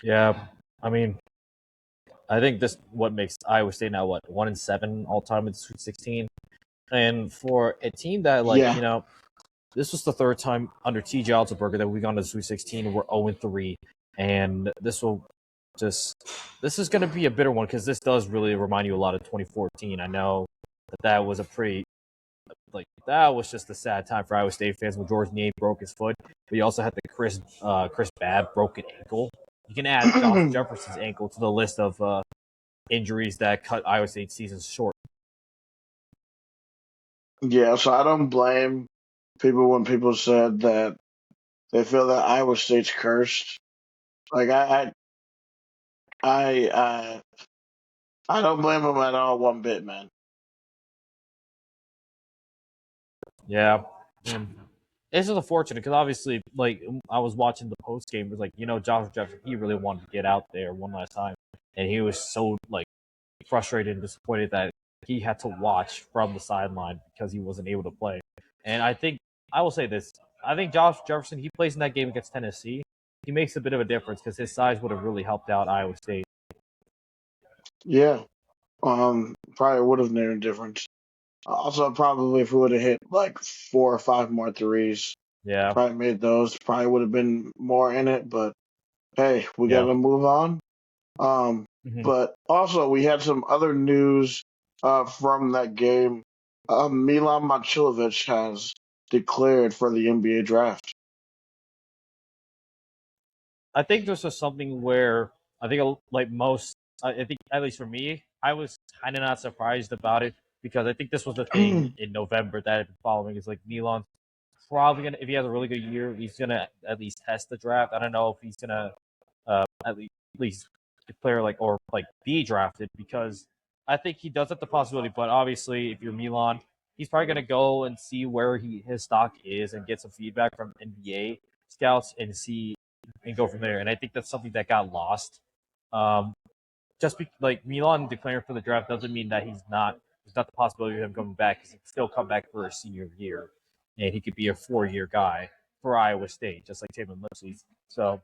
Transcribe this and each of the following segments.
Yeah, I mean, I think this what makes Iowa State now 1-7 all time in the Sweet 16, and for a team that Yeah. this was the third time under T.J. Altenberger that we gone to the Sweet 16 and we're 0-3, and this is going to be a bitter one because this does really remind you a lot of 2014. I know that was a pretty that was just a sad time for Iowa State fans when George Niang broke his foot. But you also had the Chris Babb broken ankle. You can add Josh Jefferson's ankle to the list of injuries that cut Iowa State's season short. Yeah, so I don't blame people when people said that they feel that Iowa State's cursed. Like I, I, I don't blame them at all one bit, man. Yeah. And it's just unfortunate because obviously, I was watching the post game, it was Josh Jefferson, he really wanted to get out there one last time, and he was so frustrated and disappointed that he had to watch from the sideline because he wasn't able to play. And I will say this: I think Josh Jefferson, he plays in that game against Tennessee, he makes a bit of a difference because his size would have really helped out Iowa State. Yeah, probably would have made a difference. Also, probably if we would have hit like 4 or 5 more threes, Yeah, probably made those, probably would have been more in it. But hey, we got yeah. to move on. Um, Mm-hmm. but also we had some other news from that game. Milan Momcilovic has declared for the NBA draft. I think this was something where I think I think at least for me, I was kind of not surprised about it because I think this was the thing in November that I've been following is Milan probably gonna if he has a really good year, he's gonna at least test the draft. I don't know if he's gonna at least declare or be drafted because I think he does have the possibility. But obviously, if you're Milan, he's probably gonna go and see where his stock is and get some feedback from NBA scouts and see and go from there. And I think that's something that got lost. Um, Milan declaring for the draft doesn't mean that there's not the possibility of him coming back because he can still come back for a senior year, and he could be a 4 year guy for Iowa State, just like Taylor Lipsey. So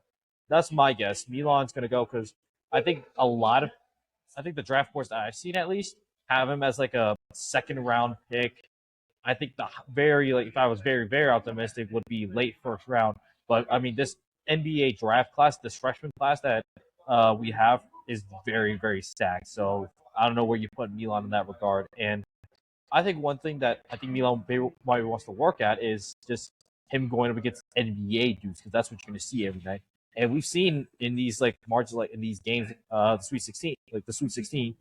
that's my guess. Milan's going to go because I think I think the draft boards that I've seen at least have him as a second round pick. I think the very if I was very very optimistic would be late first round. But I mean this NBA draft class, this freshman class that we have is very very stacked. So I don't know where you put Milan in that regard. And I think one thing that I think Milan might wants to work at is just him going up against NBA dudes because that's what you're going to see every night. And we've seen in these margins, in these games, the Sweet 16, the Sweet 16,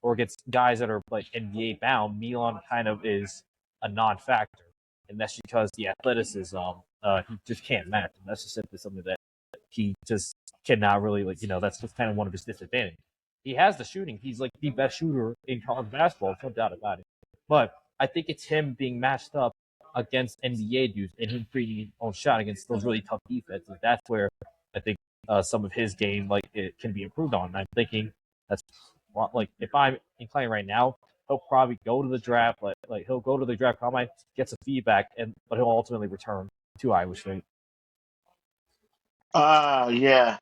or against guys that are NBA bound, Milan kind of is a non-factor, and that's because the athleticism he just can't match. And that's just simply something that he just cannot really That's just kind of one of his disadvantages. He has the shooting; he's the best shooter in college basketball, no doubt about it. But I think it's him being matched up against NBA dudes and him creating his own shot against those really tough defenses. That's where I think some of his game it can be improved on. And I'm thinking that's if I'm inclined right now, he'll probably go to the draft. He'll go to the draft combine, get some feedback, but he'll ultimately return to Iowa State. Yeah.